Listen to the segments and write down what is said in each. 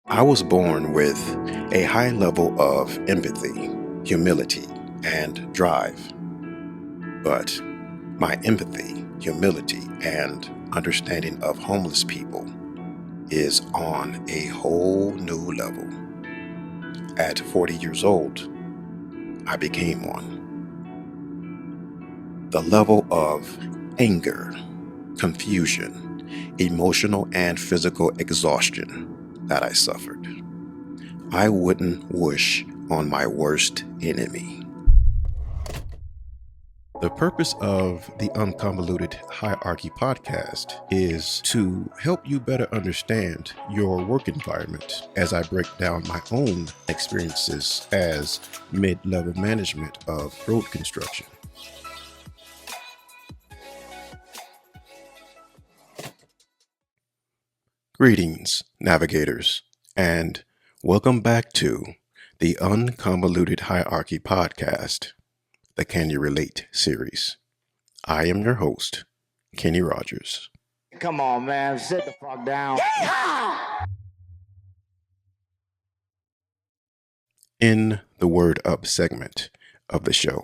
I was born with a high level of empathy, humility, and drive. But my empathy, humility, and understanding of homeless people is on a whole new level. At 40 years old, I became one. The level of anger, confusion, emotional and physical exhaustion that I suffered, I wouldn't wish on my worst enemy. The purpose of the Un-Convoluted Hierarchy Podcast is to help you better understand your work environment as I break down my own experiences as mid-level management of road construction. Greetings, navigators, and welcome back to the Un-Convoluted Hierarchy Podcast, the Can You Relate series. I am your host, Kenny Rogers. Come on, man. Sit the fuck down. In the Word Up segment of the show,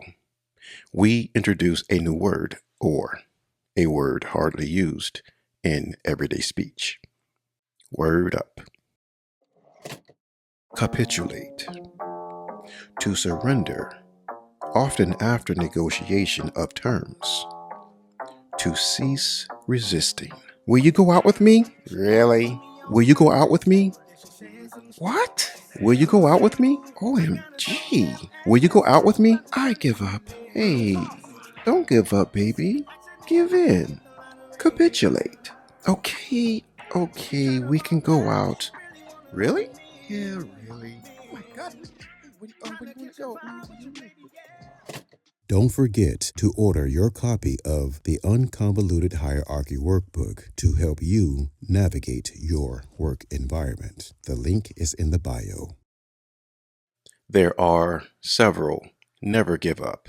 we introduce a new word or a word hardly used in everyday speech. Word up. Capitulate. To surrender, often after negotiation of terms. To cease resisting. Will you go out with me? Really? Will you go out with me? What? Will you go out with me? OMG. Will you go out with me? I give up. Hey, don't give up, baby. Give in. Capitulate. Okay, we can go out. Really? Yeah, really. Oh my God. Where do you go? Don't forget to order your copy of the Un-Convoluted Hierarchy Workbook to help you navigate your work environment. The link is in the bio. There are several never give up,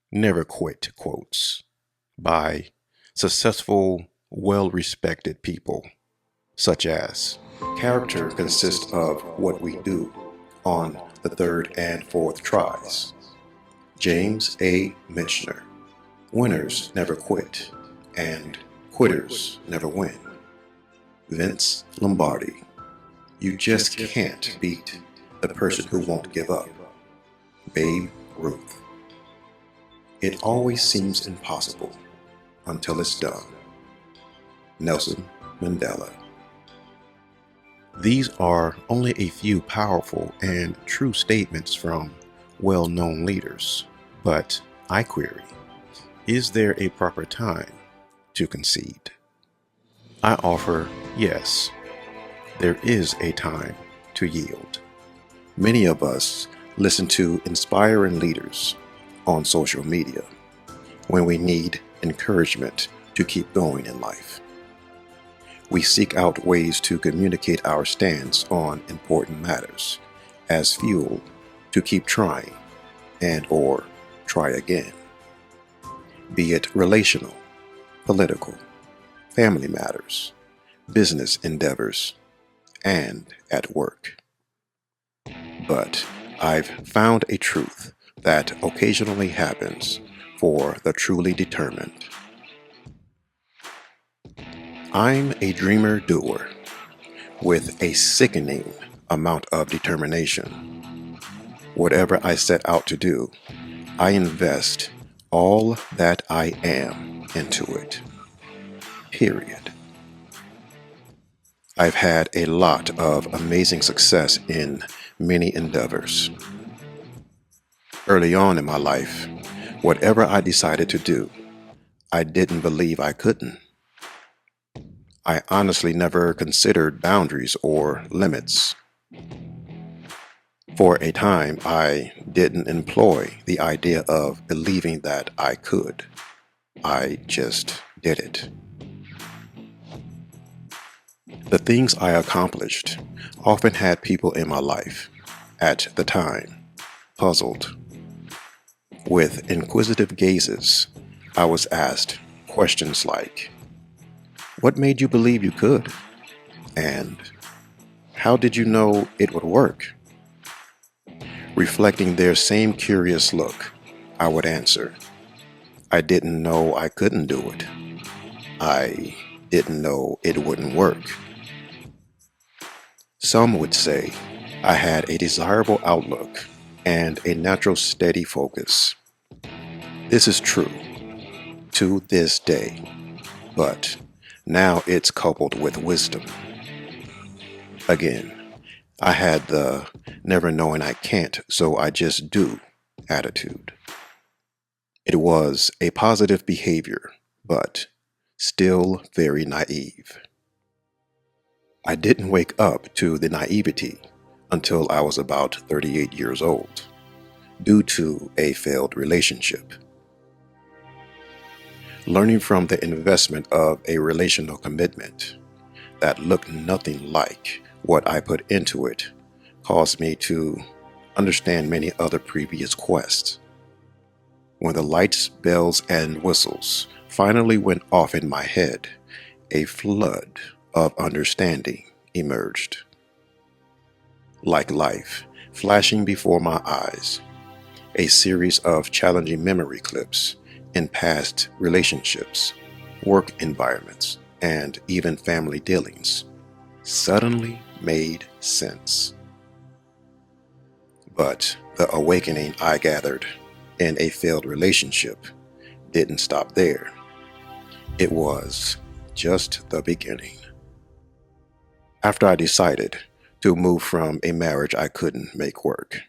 never quit quotes by successful, well-respected people, such as, character consists of what we do on the third and fourth tries. James A. Michener. Winners never quit, and quitters never win. Vince Lombardi. You just can't beat the person who won't give up. Babe Ruth. It always seems impossible until it's done. Nelson Mandela. These are only a few powerful and true statements from well-known leaders, but I query, is there a proper time to concede? I offer, yes, there is a time to yield. Many of us listen to inspiring leaders on social media when we need encouragement to keep going in life. We seek out ways to communicate our stance on important matters as fuel to keep trying and or try again. Be it relational, political, family matters, business endeavors, and at work. But I've found a truth that occasionally happens for the truly determined. I'm a dreamer-doer with a sickening amount of determination. Whatever I set out to do, I invest all that I am into it. Period. I've had a lot of amazing success in many endeavors. Early on in my life, whatever I decided to do, I didn't believe I couldn't. I honestly never considered boundaries or limits. For a time, I didn't employ the idea of believing that I could. I just did it. The things I accomplished often had people in my life, at the time, puzzled. With inquisitive gazes, I was asked questions like, what made you believe you could? And How did you know it would work? Reflecting their same curious look, I would answer, I didn't know I couldn't do it. I didn't know it wouldn't work. Some would say I had a desirable outlook and a natural steady focus. This is true to this day, but now it's coupled with wisdom. Again, I had the never knowing I can't, so I just do attitude. It was a positive behavior, but still very naive. I didn't wake up to the naivety until I was about 38 years old, due to a failed relationship. Learning from the investment of a relational commitment that looked nothing like what I put into it caused me to understand many other previous quests. When the lights, bells, and whistles finally went off in my head, a flood of understanding emerged. Like life, flashing before my eyes, a series of challenging memory clips in past relationships, work environments, and even family dealings suddenly made sense. But the awakening I gathered in a failed relationship didn't stop there. It was just the beginning. After I decided to move from a marriage I couldn't make work,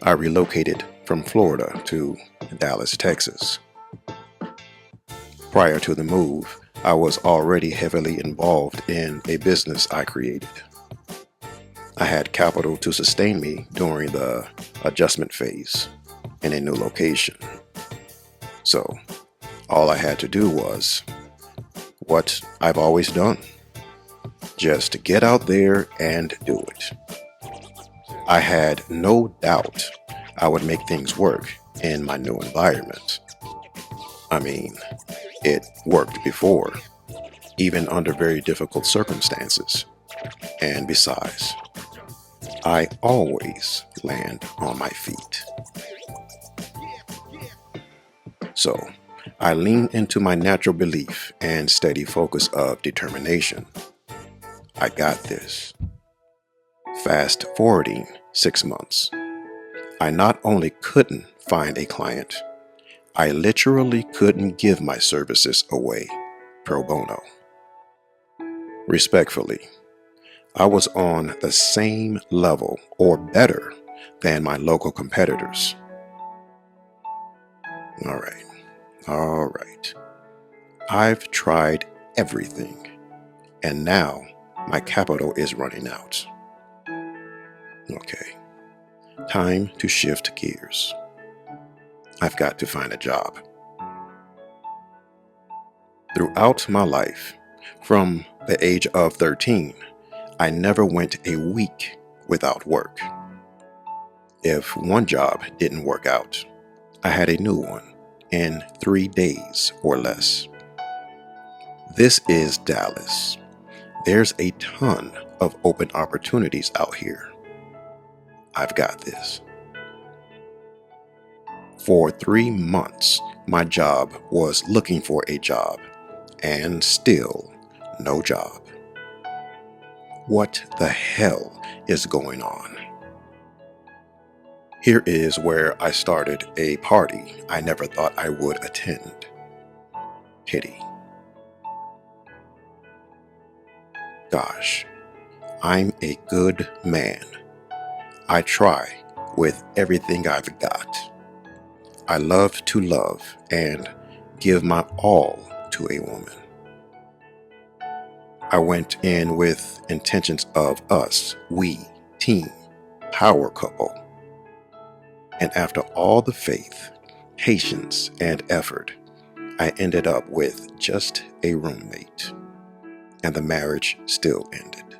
I relocated from Florida to Dallas, Texas. Prior to the move, I was already heavily involved in a business I created. I had capital to sustain me during the adjustment phase in a new location. So all I had to do was what I've always done. Just get out there and do it. I had no doubt I would make things work in my new environment. I mean, it worked before, even under very difficult circumstances. And besides, I always land on my feet. So I lean into my natural belief and steady focus of determination. I got this. Fast forwarding 6 months, I not only couldn't find a client, I literally couldn't give my services away pro bono. Respectfully, I was on the same level or better than my local competitors. All right. I've tried everything, and now my capital is running out. Okay, time to shift gears. I've got to find a job. Throughout my life, from the age of 13, I never went a week without work. If one job didn't work out, I had a new one in 3 days or less. This is Dallas. There's a ton of open opportunities out here. I've got this. For 3 months, my job was looking for a job, and still no job. What the hell is going on? Here is where I started a party I never thought I would attend. Pity. Gosh, I'm a good man. I try with everything I've got. I love to love and give my all to a woman. I went in with intentions of us, we, team, power couple. And after all the faith, patience, and effort, I ended up with just a roommate. And the marriage still ended.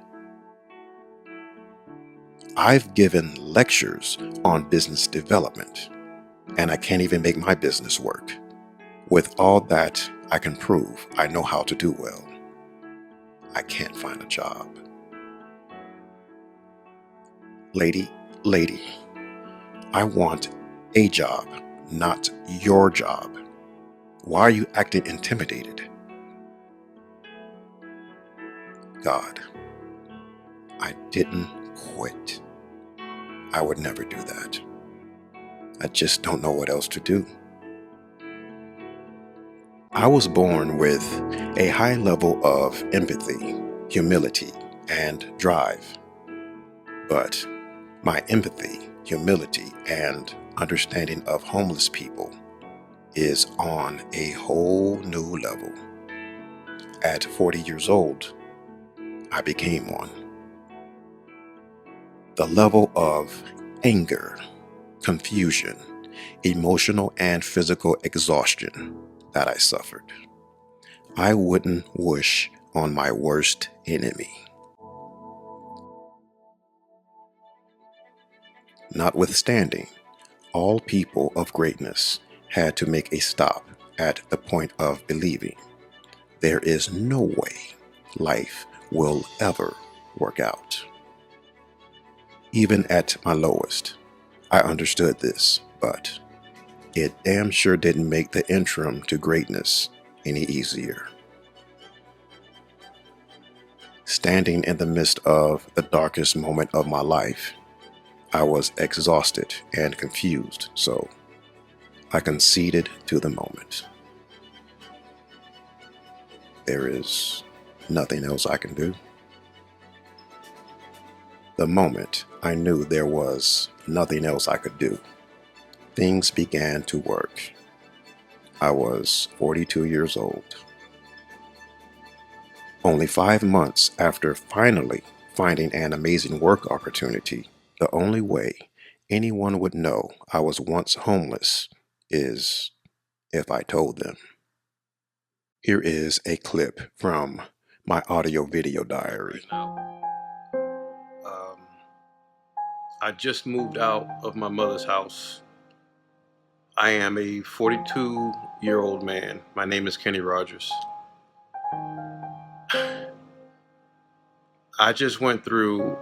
I've given lectures on business development, and I can't even make my business work. With all that I can prove I know how to do well, I can't find a job. Lady, I want a job, not your job. Why are you acting intimidated? God, I didn't quit. I would never do that. I just don't know what else to do. I was born with a high level of empathy, humility, and drive. But my empathy, humility, and understanding of homeless people is on a whole new level. At 40 years old, I became one. The level of anger, confusion, emotional and physical exhaustion that I suffered, I wouldn't wish on my worst enemy. Notwithstanding, all people of greatness had to make a stop at the point of believing there is no way life will ever work out. Even at my lowest, I understood this, but it damn sure didn't make the interim to greatness any easier. Standing in the midst of the darkest moment of my life, I was exhausted and confused, so I conceded to the moment. There is nothing else I can do. The moment I knew there was nothing else I could do, things began to work. I was 42 years old. Only 5 months after finally finding an amazing work opportunity, the only way anyone would know I was once homeless is if I told them. Here is a clip from my audio-video diary. I just moved out of my mother's house. I am a 42-year-old man. My name is Kenny Rogers. I just went through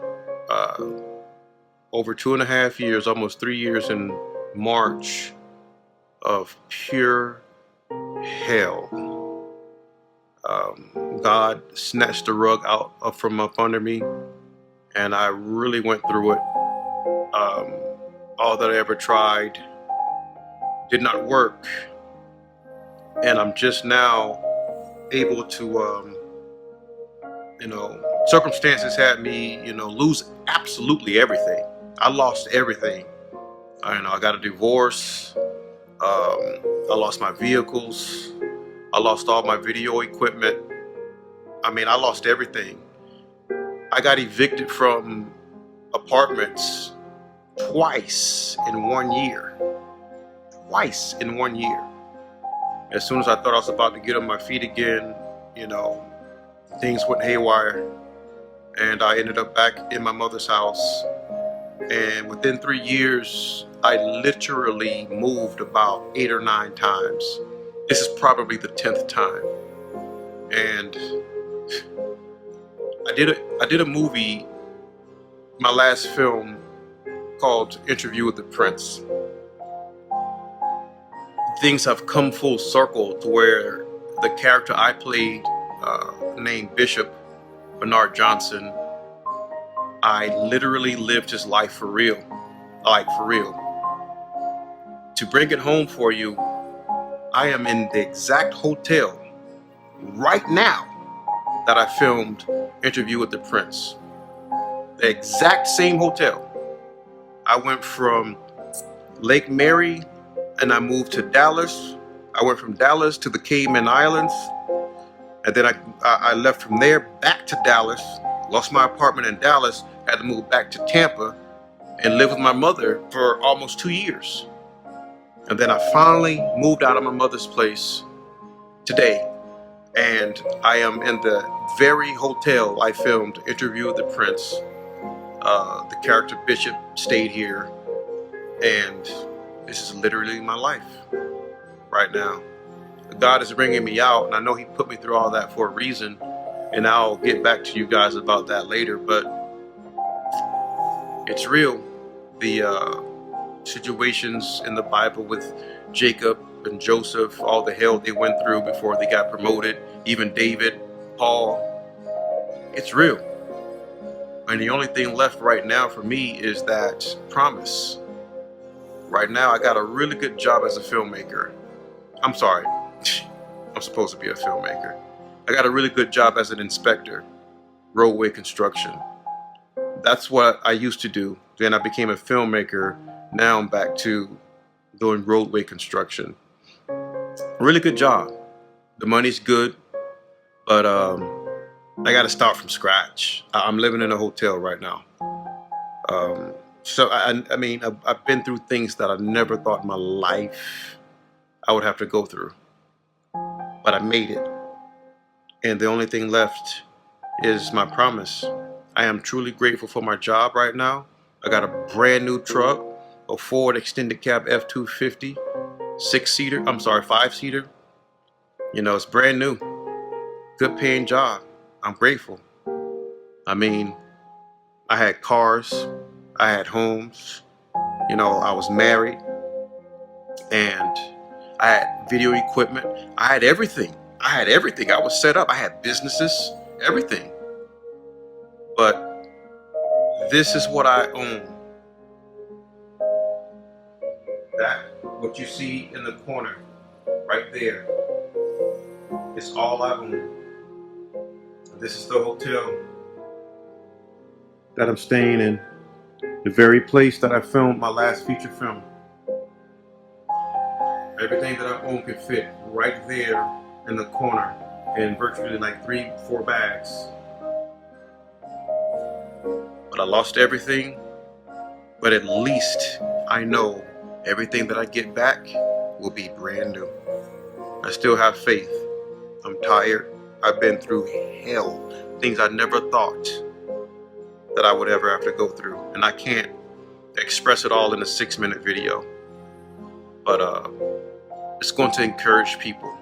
over 2.5 years, almost 3 years in March of pure hell. God snatched the rug out from up under me, and I really went through it. All that I ever tried did not work, and I'm just now able to, circumstances had me, lose absolutely everything. I lost everything. I got a divorce. I lost my vehicles. I lost all my video equipment. I lost everything. I got evicted from apartments twice in 1 year. Twice in 1 year. As soon as I thought I was about to get on my feet again, things went haywire. And I ended up back in my mother's house. And within 3 years, I literally moved about 8 or 9 times. This is probably the 10th time. And I did a movie, my last film, called Interview with the Prince. Things have come full circle to where the character I played, named Bishop Bernard Johnson, I literally lived his life for real. Like, for real. To bring it home for you, I am in the exact hotel right now that I filmed Interview with the Prince. The exact same hotel. I went from Lake Mary and I moved to Dallas. I went from Dallas to the Cayman Islands. And then I left from there back to Dallas, lost my apartment in Dallas, had to move back to Tampa and live with my mother for almost 2 years. And then I finally moved out of my mother's place today. And I am in the very hotel I filmed Interview with the Prince. The character Bishop stayed here. And this is literally my life right now. God is bringing me out, and I know He put me through all that for a reason, and I'll get back to you guys about that later. But It's real. The situations in the Bible with Jacob and Joseph, all the hell they went through before they got promoted, even David, Paul, it's real. And the only thing left right now for me is that promise. Right now, I got a really good job as a filmmaker. I'm sorry, I'm supposed to be a filmmaker. I got a really good job as an inspector, roadway construction. That's what I used to do. Then I became a filmmaker. Now I'm back to doing roadway construction. Really good job. The money's good, but I got to start from scratch. I'm living in a hotel right now. So I mean, I've been through things that I never thought in my life I would have to go through, but I made it. And the only thing left is my promise. I am truly grateful for my job right now. I got a brand new truck, a Ford extended cab F-250, 5-seater. You know, it's brand new. Good paying job. I'm grateful. I mean, I had cars, I had homes, you know, I was married, and I had video equipment. I had everything. I was set up. I had businesses, everything. But this is what I own. That, what you see in the corner, right there, is all I own. This is the hotel that I'm staying in. The very place that I filmed my last feature film. Everything that I own could fit right there in the corner in virtually like 3-4 bags. But I lost everything. But at least I know everything that I get back will be brand new. I still have faith. I'm tired. I've been through hell. Things I never thought that I would ever have to go through. And I can't express it all in a 6-minute video. But it's going to encourage people.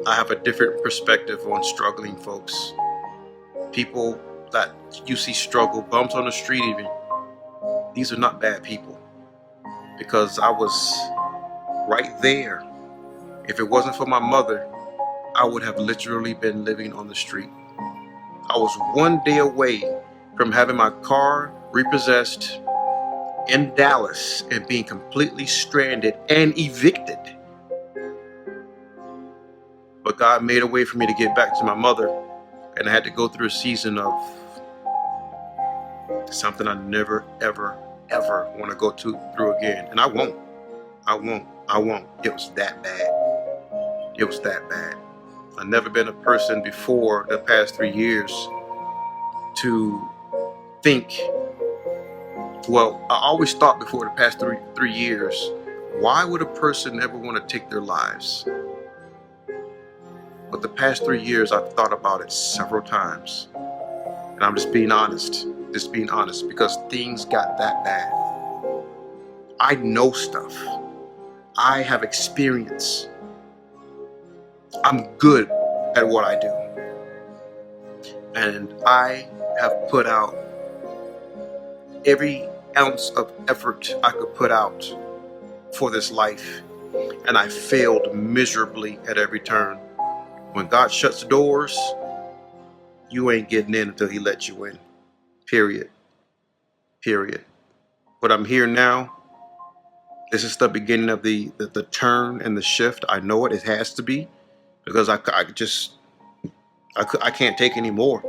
I have a different perspective on struggling folks. People that you see struggle, bumps on the street even. These are not bad people. Because I was right there. If it wasn't for my mother, I would have literally been living on the street. I was one day away from having my car repossessed in Dallas and being completely stranded and evicted. But God made a way for me to get back to my mother, and I had to go through a season of something I never, ever, ever want to go through again. And I won't. It was that bad. I've never been a person before the past 3 years to think, well, I always thought before the past three years, why would a person ever want to take their lives? But the past 3 years, I've thought about it several times. And I'm just being honest, because things got that bad. I know stuff. I have experience. I'm good at what I do. And I have put out every ounce of effort I could put out for this life. And I failed miserably at every turn. When God shuts doors, you ain't getting in until He lets you in. Period. But I'm here now. This is the beginning of the turn and the shift. I know it has to be, because I can't take any more.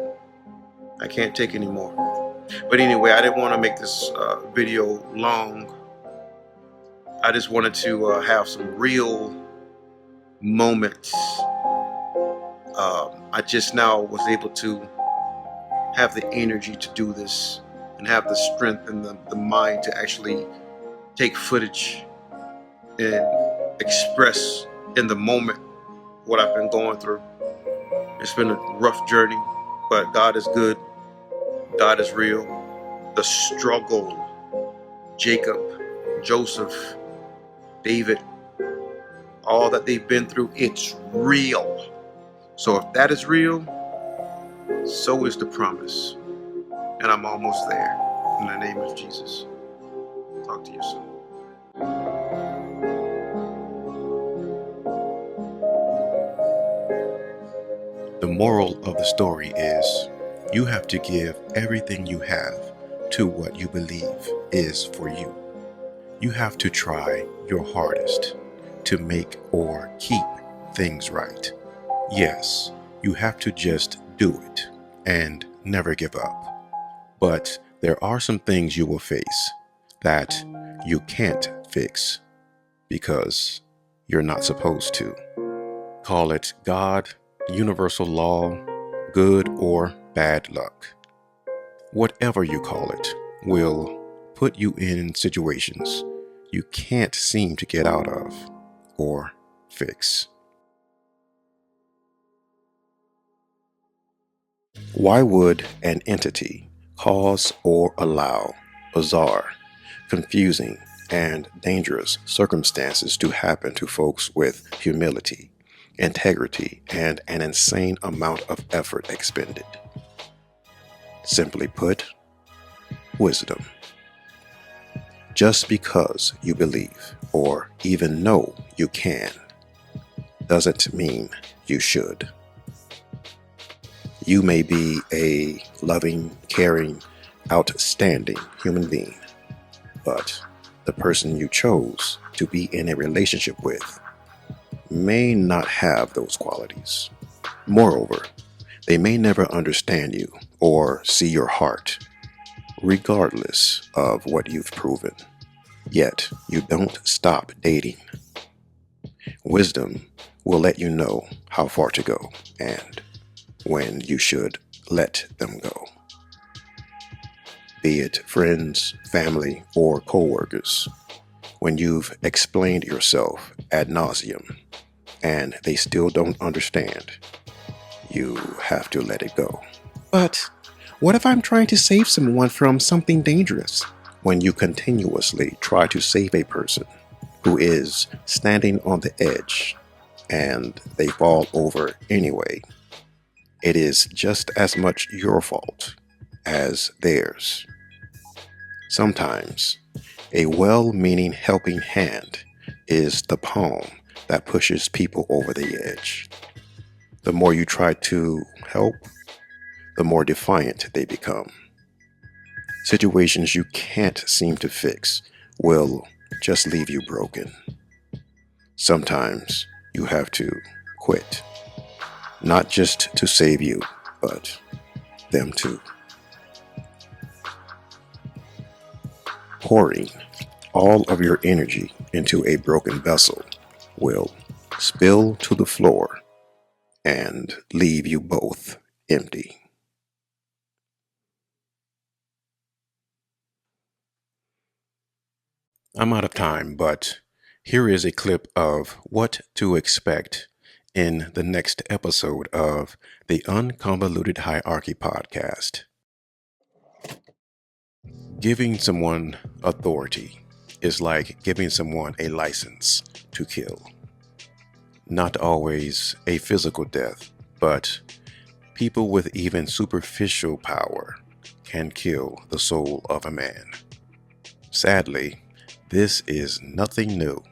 But anyway, I didn't want to make this video long. I just wanted to have some real moments. I just now was able to have the energy to do this and have the strength and the mind to actually take footage and express in the moment what I've been going through. It's been a rough journey, but God is good. God is real. The struggle, Jacob, Joseph, David, all that they've been through, it's real. So if that is real, so is the promise. And I'm almost there. In the name of Jesus. Talk to you soon. The moral of the story is you have to give everything you have to what you believe is for you. You have to try your hardest to make or keep things right. Yes, you have to just do it and never give up. But there are some things you will face that you can't fix because you're not supposed to. Call it God, universal law, good or bad luck. Whatever you call it will put you in situations you can't seem to get out of or fix. Why would an entity cause or allow bizarre, confusing, and dangerous circumstances to happen to folks with humility, integrity, and an insane amount of effort expended? Simply put, wisdom. Just because you believe or even know you can doesn't mean you should. You may be a loving, caring, outstanding human being, but the person you chose to be in a relationship with may not have those qualities. Moreover, they may never understand you or see your heart, regardless of what you've proven. Yet, you don't stop dating. Wisdom will let you know how far to go and when you should let them go. Be it friends, family, or co-workers. When you've explained yourself ad nauseum and they still don't understand, you have to let it go. But what if I'm trying to save someone from something dangerous? When you continuously try to save a person who is standing on the edge and they fall over anyway, it is just as much your fault as theirs. Sometimes a well-meaning helping hand is the palm that pushes people over the edge. The more you try to help, the more defiant they become. Situations you can't seem to fix will just leave you broken. Sometimes you have to quit. Not just to save you, but them too. Pouring all of your energy into a broken vessel will spill to the floor and leave you both empty. I'm out of time, but here is a clip of what to expect in the next episode of the Un-Convoluted Hierarchy Podcast. Giving someone authority is like giving someone a license to kill. Not always a physical death, but people with even superficial power can kill the soul of a man. Sadly, this is nothing new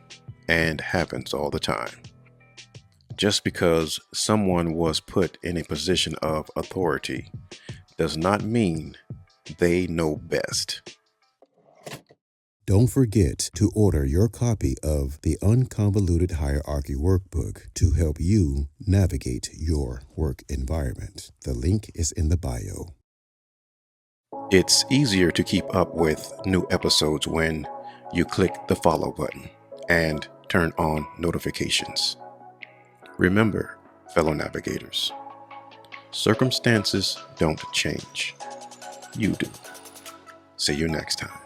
and happens all the time. Just because someone was put in a position of authority does not mean they know best. Don't forget to order your copy of the Un-Convoluted Hierarchy Workbook to help you navigate your work environment. The link is in the bio. It's easier to keep up with new episodes when you click the follow button and turn on notifications. Remember, fellow navigators, circumstances don't change. You do. See you next time.